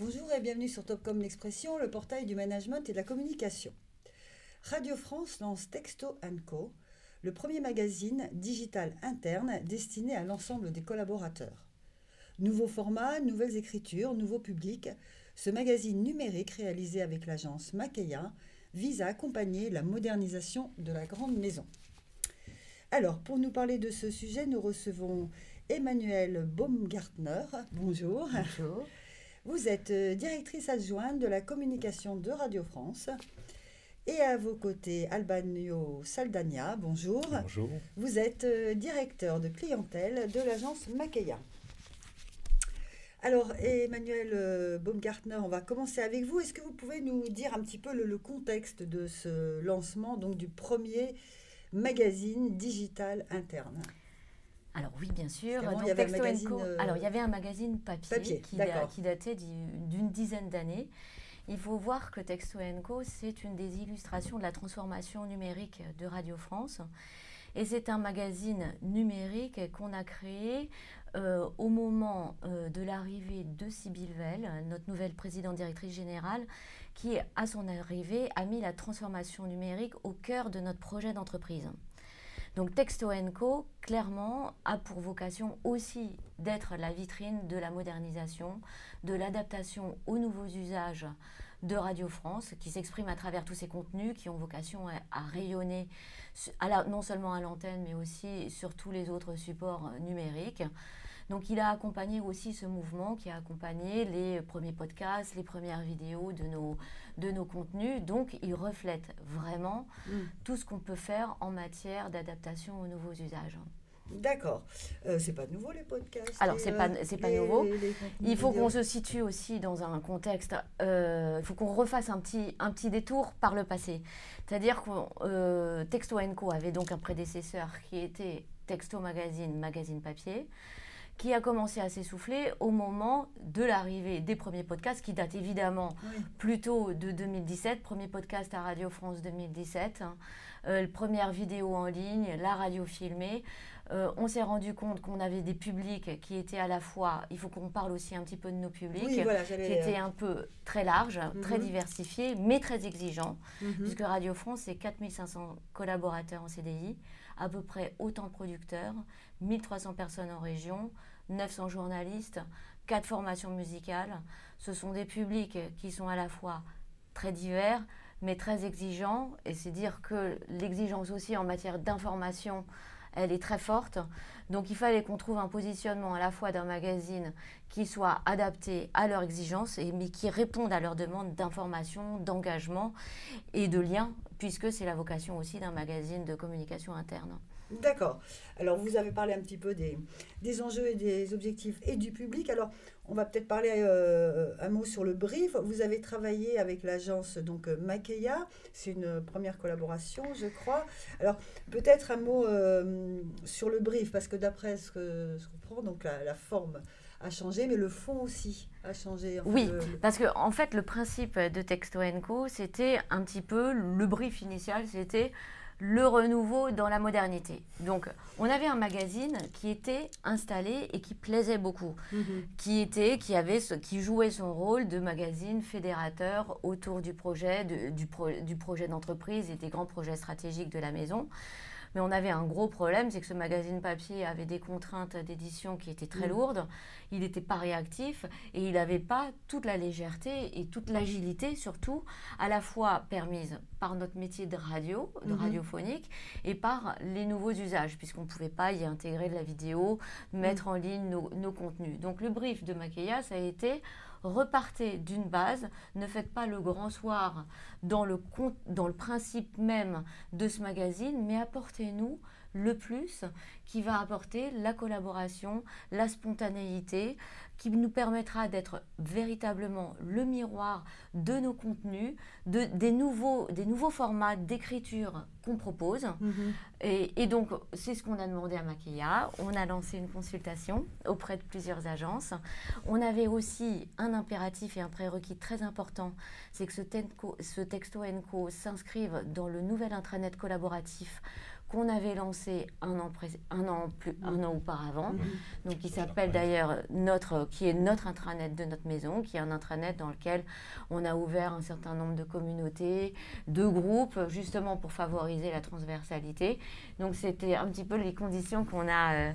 Bonjour et bienvenue sur Topcom l'Expression, le portail du management et de la communication. Radio France lance Texto & Co, le premier magazine digital interne destiné à l'ensemble des collaborateurs. Nouveau format, nouvelles écritures, nouveau public, ce magazine numérique réalisé avec l'agence Makeya vise à accompagner la modernisation de la grande maison. Alors, pour nous parler de ce sujet, nous recevons Emmanuelle Baumgartner. Bonjour. Bonjour. Vous êtes directrice adjointe de la communication de Radio France. Et à vos côtés, Albanio Saldania, bonjour. Bonjour. Vous êtes directeur de clientèle de l'agence Makeya. Alors, Emmanuelle Baumgartner, on va commencer avec vous. Est-ce que vous pouvez nous dire un petit peu le contexte de ce lancement, donc du premier magazine digital interne? Alors oui, bien sûr. Avant, Donc, il y avait Texto un magazine, & Co. Alors, il y avait un magazine papier qui datait d'une dizaine d'années. Il faut voir que Texto & Co, c'est une des illustrations de la transformation numérique de Radio France. Et c'est un magazine numérique qu'on a créé au moment de l'arrivée de Sybille Veil, notre nouvelle présidente directrice générale, qui, à son arrivée, a mis la transformation numérique au cœur de notre projet d'entreprise. Donc Texto & Co, clairement, a pour vocation aussi d'être la vitrine de la modernisation, de l'adaptation aux nouveaux usages de Radio France, qui s'expriment à travers tous ces contenus qui ont vocation à rayonner non seulement à l'antenne, mais aussi sur tous les autres supports numériques. Donc il a accompagné aussi ce mouvement qui a accompagné les premiers podcasts, les premières vidéos de nos contenus. Donc il reflète vraiment tout ce qu'on peut faire en matière d'adaptation aux nouveaux usages. D'accord. C'est pas nouveau les podcasts. Alors c'est pas nouveau. Il faut qu'on se situe aussi dans un contexte. Il faut qu'on refasse un petit détour par le passé. C'est-à-dire que Texto & Co avait donc un prédécesseur qui était Texto magazine papier, qui a commencé à s'essouffler au moment de l'arrivée des premiers podcasts, qui datent évidemment plutôt de 2017, premier podcast à Radio France 2017, première vidéo en ligne, la radio filmée. On s'est rendu compte qu'on avait des publics qui étaient à la fois, il faut qu'on parle aussi un petit peu de nos publics, qui étaient un peu très larges, très diversifiés, mais très exigeants, puisque Radio France, c'est 4500 collaborateurs en CDI, à peu près autant de producteurs, 1300 personnes en région, 900 journalistes, 4 formations musicales. Ce sont des publics qui sont à la fois très divers, mais très exigeants. Et c'est dire que l'exigence aussi en matière d'information, elle est très forte. Donc il fallait qu'on trouve un positionnement à la fois d'un magazine qui soit adapté à leurs exigences, mais qui réponde à leurs demandes d'information, d'engagement et de lien, puisque c'est la vocation aussi d'un magazine de communication interne. D'accord. Alors, vous avez parlé un petit peu des enjeux et des objectifs et du public. Alors, on va peut-être parler un mot sur le brief. Vous avez travaillé avec l'agence donc Makeya. C'est une première collaboration, je crois. Alors, peut-être un mot sur le brief, parce que d'après ce que je comprends, donc la forme a changé, mais le fond aussi a changé. Enfin, oui, parce que en fait, le principe de Texto & Co, c'était un petit peu le brief initial, c'était le renouveau dans la modernité. Donc, on avait un magazine qui était installé et qui plaisait beaucoup, qui jouait son rôle de magazine fédérateur autour du projet, du projet d'entreprise et des grands projets stratégiques de la maison. Mais on avait un gros problème, c'est que ce magazine papier avait des contraintes d'édition qui étaient très lourdes, il n'était pas réactif et il n'avait pas toute la légèreté et toute l'agilité surtout, à la fois permise par notre métier de radiophonique et par les nouveaux usages, puisqu'on ne pouvait pas y intégrer de la vidéo, mettre en ligne nos contenus. Donc le brief de Makeya, ça a été: repartez d'une base, ne faites pas le grand soir dans le principe même de ce magazine, mais apportez-nous le plus qui va apporter la collaboration, la spontanéité, qui nous permettra d'être véritablement le miroir de nos contenus, des nouveaux formats d'écriture qu'on propose. Et donc, c'est ce qu'on a demandé à Makeya. On a lancé une consultation auprès de plusieurs agences. On avait aussi un impératif et un prérequis très important, c'est que ce Texto & Co s'inscrive dans le nouvel intranet collaboratif qu'on avait lancé un an auparavant, donc qui s'appelle d'ailleurs qui est notre intranet de notre maison, qui est un intranet dans lequel on a ouvert un certain nombre de communautés, de groupes, justement pour favoriser la transversalité. Donc c'était un petit peu les conditions qu'on a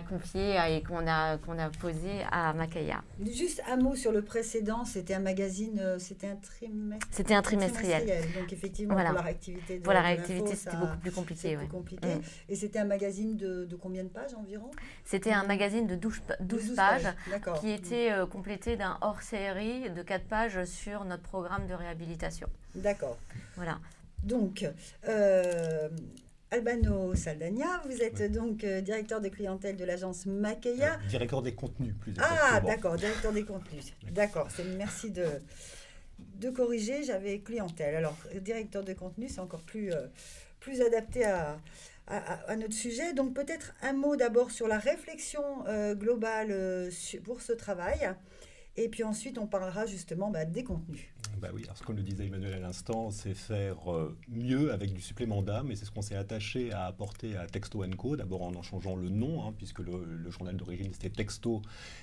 confiées et qu'on a posées à Makeya. Juste un mot sur le précédent, c'était un magazine, c'était un trimestriel. Donc effectivement, voilà. Pour la réactivité, c'était beaucoup plus compliqué. Et c'était un magazine de combien de pages environ? C'était un magazine de 12 pages qui était complété d'un hors-série de 4 pages sur notre programme de réhabilitation. D'accord. Voilà. Donc, Albano Saldagna, vous êtes donc directeur de clientèle de l'agence Makeya. Directeur des contenus, plus exactement. Ah, d'accord, directeur des contenus. D'accord, merci de corriger, j'avais clientèle. Alors, directeur de contenu, c'est encore plus adapté à notre sujet. Donc, peut-être un mot d'abord sur la réflexion globale pour ce travail. Et puis ensuite, on parlera justement des contenus. Oui, alors comme le disait Emmanuel à l'instant, c'est faire mieux avec du supplément d'âme, et c'est ce qu'on s'est attaché à apporter à Texto & Co, d'abord en changeant le nom, puisque le journal d'origine c'était Texto,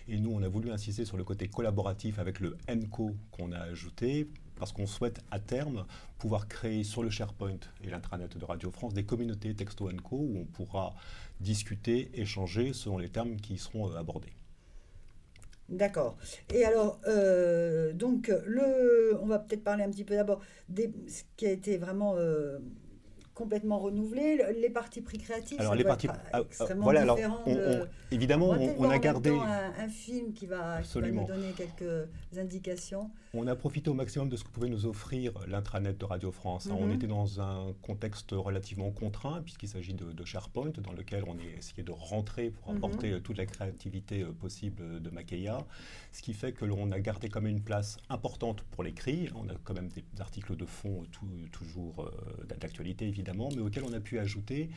et nous on a voulu insister sur le côté collaboratif avec le & Co qu'on a ajouté, parce qu'on souhaite à terme pouvoir créer sur le SharePoint et l'intranet de Radio France des communautés Texto & Co où on pourra discuter, échanger selon les termes qui seront abordés. D'accord. Et alors, donc, on va peut-être parler un petit peu d'abord de ce qui a été vraiment complètement renouvelé, les partis pris créatifs. Alors, les partis extrêmement différents. Évidemment, on a gardé un film qui va nous donner quelques indications. On a profité au maximum de ce que pouvait nous offrir l'intranet de Radio France. On était dans un contexte relativement contraint, puisqu'il s'agit de SharePoint, dans lequel on a essayé de rentrer pour apporter toute la créativité possible de Makeya, ce qui fait que l'on a gardé quand même une place importante pour l'écrit. On a quand même des articles de fond toujours d'actualité, évidemment, mais auxquels on a pu ajouter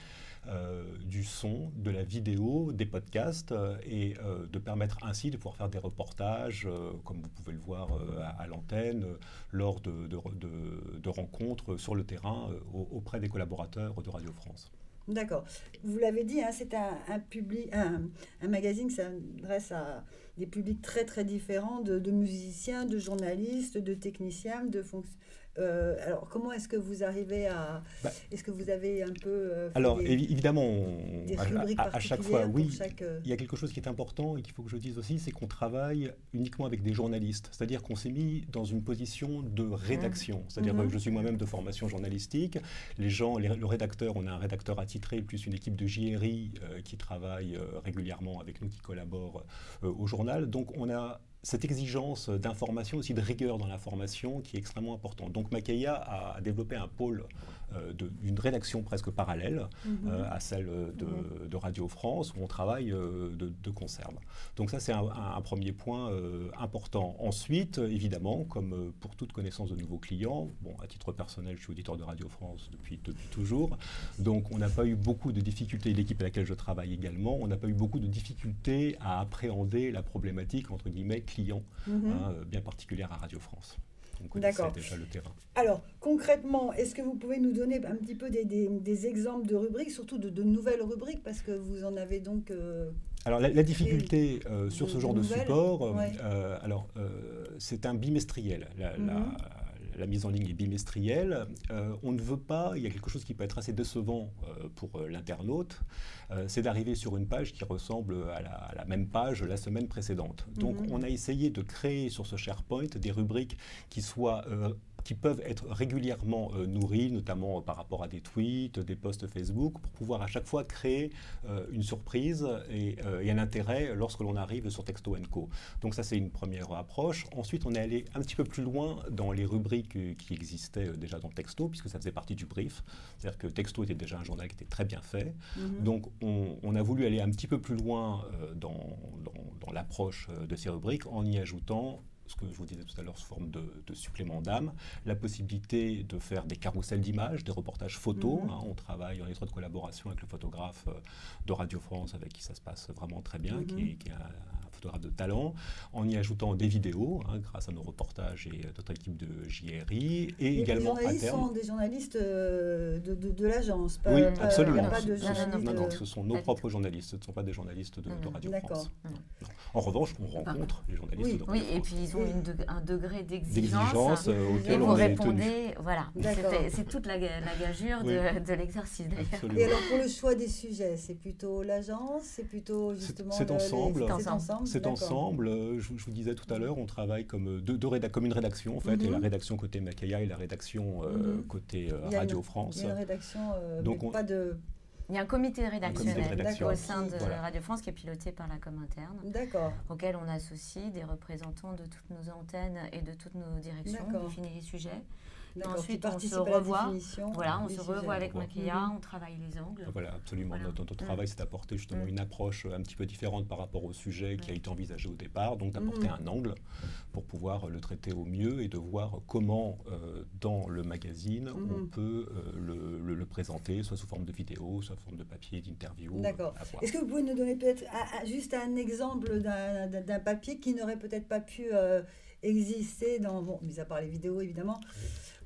du son, de la vidéo, des podcasts, et de permettre ainsi de pouvoir faire des reportages, comme vous pouvez le voir à l'antenne, lors de rencontres sur le terrain auprès des collaborateurs de Radio France. D'accord. Vous l'avez dit, c'est un magazine qui s'adresse à des publics très très différents, de musiciens, de journalistes, de techniciens, de fonctionnaires. Alors, comment est-ce que vous arrivez à... Est-ce que vous avez un peu... alors, évidemment, à chaque fois, oui, il y a quelque chose qui est important et qu'il faut que je dise aussi, c'est qu'on travaille uniquement avec des journalistes. C'est-à-dire qu'on s'est mis dans une position de rédaction. C'est-à-dire que je suis moi-même de formation journalistique. Le rédacteur, on a un rédacteur attitré, plus une équipe de JRI qui travaille régulièrement avec nous, qui collabore au journal. Donc, on a cette exigence d'information, aussi de rigueur dans l'information qui est extrêmement importante. Donc Makeya a développé un pôle d'une rédaction presque parallèle à celle de Radio France, où on travaille de conserve. Donc ça, c'est un premier point important. Ensuite, évidemment, comme pour toute connaissance de nouveaux clients, à titre personnel, je suis auditeur de Radio France depuis toujours, donc on n'a pas eu beaucoup de difficultés, l'équipe à laquelle je travaille également, on n'a pas eu beaucoup de difficultés à appréhender la problématique, entre guillemets, client, bien particulière à Radio France. On connaissait déjà le terrain. Alors, concrètement, est-ce que vous pouvez nous donner un petit peu des exemples de rubriques, surtout de nouvelles rubriques, parce que vous en avez donc... Alors, la difficulté sur ce genre de support, c'est un bimestriel. La mise en ligne est bimestrielle. On ne veut pas, il y a quelque chose qui peut être assez décevant pour l'internaute, c'est d'arriver sur une page qui ressemble à la même page la semaine précédente. Donc on a essayé de créer sur ce SharePoint des rubriques qui peuvent être régulièrement nourries, notamment par rapport à des tweets, des posts Facebook, pour pouvoir à chaque fois créer une surprise et un intérêt lorsque l'on arrive sur Texto & Co. Donc ça, c'est une première approche. Ensuite, on est allé un petit peu plus loin dans les rubriques qui existaient déjà dans Texto, puisque ça faisait partie du brief. C'est-à-dire que Texto était déjà un journal qui était très bien fait. Donc on a voulu aller un petit peu plus loin dans l'approche de ces rubriques en y ajoutant ce que je vous disais tout à l'heure sous forme de supplément d'âme, la possibilité de faire des carousels d'images, des reportages photos. On travaille en étroite collaboration avec le photographe de Radio France, avec qui ça se passe vraiment très bien, qui est un photographe de talent, en y ajoutant des vidéos, grâce à nos reportages et notre équipe de JRI, et également à terme... Les journalistes sont des journalistes de l'agence, oui, absolument. Il n'y a pas de journalistes... Non, ce sont nos propres journalistes, ce ne sont pas des journalistes de Radio France. Non. En revanche, on rencontre les journalistes de Radio France. Et puis ils ont un degré d'exigence auquel on est tenu. Voilà, c'est toute la gageure de l'exercice d'ailleurs. Et alors pour le choix des sujets, c'est plutôt l'agence, c'est plutôt justement... C'est ensemble. C'est ensemble. Je vous disais tout à l'heure, on travaille comme une rédaction en fait, et la rédaction côté Macaïa et la rédaction côté Radio France. Il y a une rédaction, donc pas de... Il y a un comité rédactionnel au sein de Radio France qui est piloté par la com interne, auquel on associe des représentants de toutes nos antennes et de toutes nos directions, on définit les sujets. Ensuite, on se revoit. On se revoit avec Macaïa, on travaille les angles. Voilà, absolument. Notre travail, c'est d'apporter justement une approche un petit peu différente par rapport au sujet qui a été envisagé au départ, donc d'apporter un angle pour pouvoir le traiter au mieux et de voir comment, dans le magazine, on peut le présenter, soit sous forme de vidéo, soit sous forme de papier, d'interview. D'accord. Est-ce que vous pouvez nous donner peut-être juste un exemple d'un papier qui n'aurait peut-être pas pu exister mis à part les vidéos évidemment,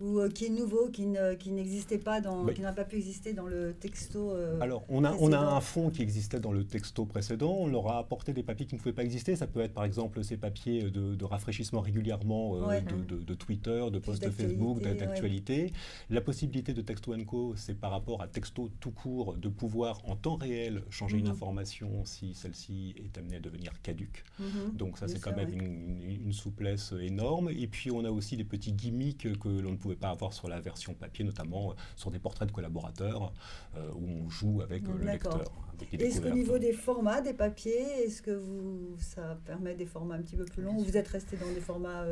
ou qui est nouveau, qui n'existait pas qui n'a pas pu exister dans le texto Alors, on a un fond qui existait dans le texto précédent, on leur a apporté des papiers qui ne pouvaient pas exister, ça peut être par exemple ces papiers de rafraîchissement régulièrement de Twitter, de posts Facebook, d'actualité. La possibilité de Texto & Co, c'est par rapport à texto tout court, de pouvoir en temps réel changer une information si celle-ci est amenée à devenir caduque. Donc ça, c'est quand même une souplesse énorme. Et puis, on a aussi des petits gimmicks que l'on ne pouvait pas avoir sur la version papier, notamment sur des portraits de collaborateurs où on joue avec le lecteur. Est-ce qu'au niveau des formats, des papiers, est-ce que ça permet des formats un petit peu plus longs ou vous êtes resté dans des formats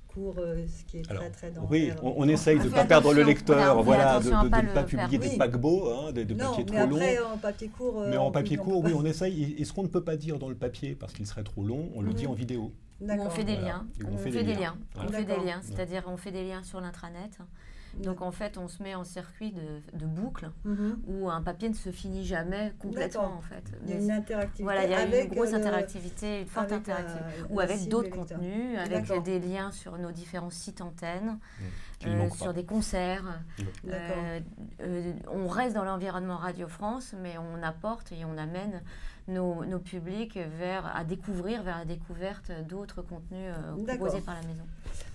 courts, ce qui est très dense? Oui, on essaye de ne pas perdre le lecteur, de ne pas publier des paquebots, des papiers trop longs. Mais en papier court... Mais en papier court, oui, on essaye. Et ce qu'on ne peut pas dire dans le papier, parce qu'il serait trop long, on le dit en vidéo. On fait des liens. On fait des liens. C'est-à-dire on fait des liens sur l'intranet. Donc en fait, on se met en circuit de boucle où un papier ne se finit jamais complètement en fait. Il y a une interactivité. Voilà, il y a une grosse interactivité, une forte interactivité. Ou avec d'autres contenus, avec des liens sur nos différents sites antennes, sur des concerts. On reste dans l'environnement Radio France, mais on apporte et on amène nos publics vers la découverte d'autres contenus proposés par la maison.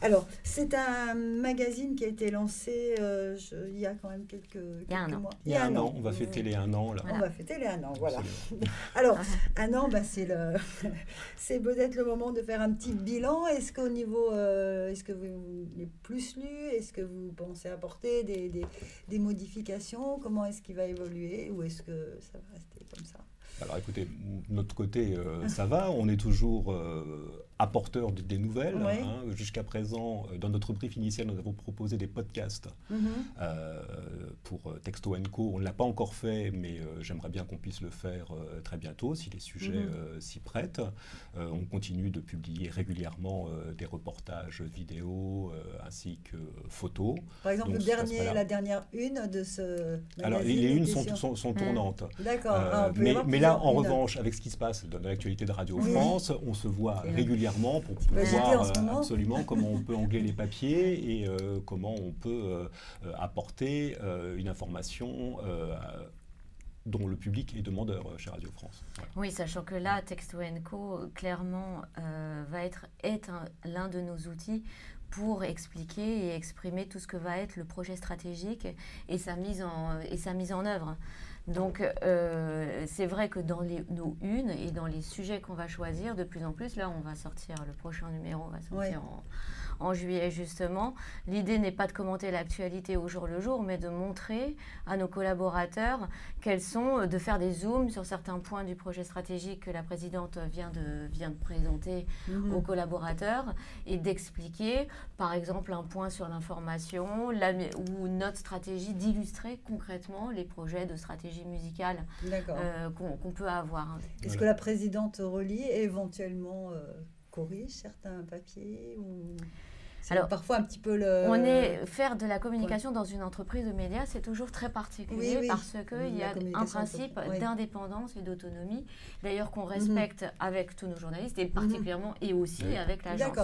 Alors, c'est un magazine qui a été lancé il y a quand même quelques mois. Il y a un an, on va fêter les 1 an. Là. Voilà. On va fêter les 1 an, voilà. Alors, 1 an, c'est peut-être le moment de faire un petit bilan. Est-ce qu'au niveau, est-ce que vous l'avez plus lu? Est-ce que vous pensez apporter des modifications? Comment est-ce qu'il va évoluer? Ou est-ce que ça va rester comme ça? Alors écoutez, de notre côté, ça va. On est toujours apporteur des nouvelles. Jusqu'à présent, dans notre brief initial, nous avons proposé des podcasts pour Texto & Co. On ne l'a pas encore fait, mais j'aimerais bien qu'on puisse le faire très bientôt, si les sujets s'y prêtent. On continue de publier régulièrement des reportages vidéo ainsi que photos. Par exemple, la dernière une de ce magazine. Alors, les unes sont tournantes. D'accord. Mais là, en revanche, avec ce qui se passe dans l'actualité de Radio France, on se voit régulièrement pour voir absolument comment on peut angler les papiers et comment on peut apporter une information dont le public est demandeur chez Radio France. Voilà. Oui, sachant que là, Texto & Co, clairement, est l'un de nos outils pour expliquer et exprimer tout ce que va être le projet stratégique et sa mise en œuvre. Donc, c'est vrai que dans nos unes et dans les sujets qu'on va choisir, de plus en plus, là, on va sortir, le prochain numéro va sortir en juillet, justement. L'idée n'est pas de commenter l'actualité au jour le jour, mais de montrer à nos collaborateurs de faire des zooms sur certains points du projet stratégique que la présidente vient de présenter aux collaborateurs et d'expliquer, par exemple, un point sur l'information ou notre stratégie, d'illustrer concrètement les projets de stratégie musicale qu'on peut avoir. Est-ce que la présidente relit et éventuellement corrige certains papiers ou... Alors, parfois un petit peu faire de la communication dans une entreprise de médias, c'est toujours très particulier parce qu'il y a un principe d'indépendance et d'autonomie, d'ailleurs qu'on respecte avec tous nos journalistes et particulièrement et aussi avec l'agence.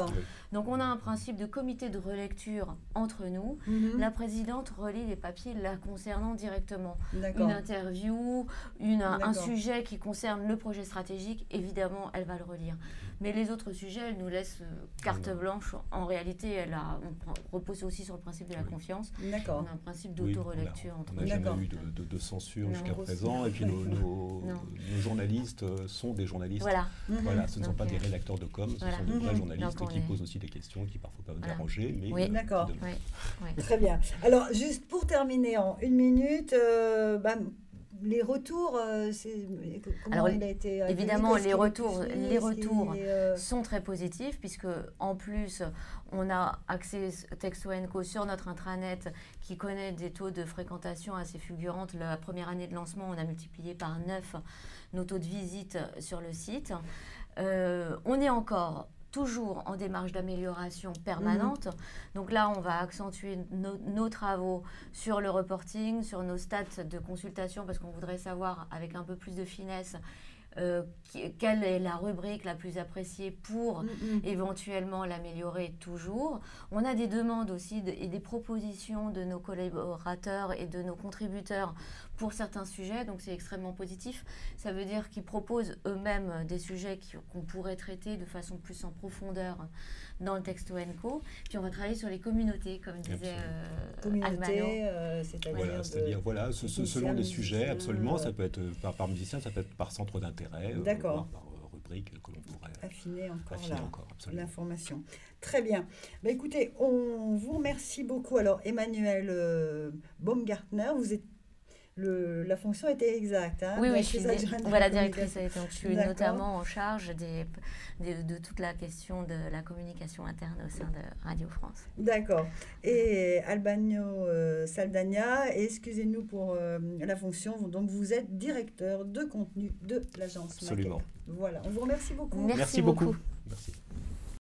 Donc on a un principe de comité de relecture entre nous. La présidente relit les papiers la concernant directement. Une interview, un sujet qui concerne le projet stratégique, évidemment, elle va le relire. Mais les autres sujets, elle nous laisse carte blanche. En réalité, on repose aussi sur le principe de la confiance. On a un principe d'autorelecture. On n'a jamais eu de censure jusqu'à présent. Et puis nos journalistes sont des journalistes. Voilà, ce ne sont pas des rédacteurs de com, ce sont de vrais journalistes qui posent aussi des questions qui parfois peuvent déranger. Mais d'accord. Très bien. Alors, juste pour terminer en 1 minute, les retours, comment il a été accueilli? Évidemment, les retours sont très positifs puisque en plus, on a accès Texto & Co sur notre intranet qui connaît des taux de fréquentation assez fulgurantes. La première année de lancement, on a multiplié par 9 nos taux de visite sur le site. On est toujours en démarche d'amélioration permanente. Donc là, on va accentuer nos travaux sur le reporting, sur nos stats de consultation, parce qu'on voudrait savoir avec un peu plus de finesse quelle est la rubrique la plus appréciée pour éventuellement l'améliorer toujours. On a des demandes aussi et des propositions de nos collaborateurs et de nos contributeurs pour certains sujets, donc c'est extrêmement positif. Ça veut dire qu'ils proposent eux-mêmes des sujets qu'on pourrait traiter de façon plus en profondeur dans le Texto & Co. Puis on va travailler sur les communautés, comme disait Almano. C'est-à-dire selon des sujets, absolument, ça peut être par musicien, ça peut être par centre d'intérêt, par rubrique que l'on pourrait affiner encore l'information. Très bien. Écoutez, on vous remercie beaucoup. Alors, Emmanuelle Baumgartner, vous êtes la fonction était exacte. Oui, je suis la directrice. Donc, je suis notamment en charge de toute la question de la communication interne au sein de Radio France. D'accord. Et Albano Saldagna, excusez-nous pour la fonction, donc vous êtes directeur de contenu de l'agence Maquette. Absolument. Voilà, on vous remercie beaucoup. Merci beaucoup. Merci.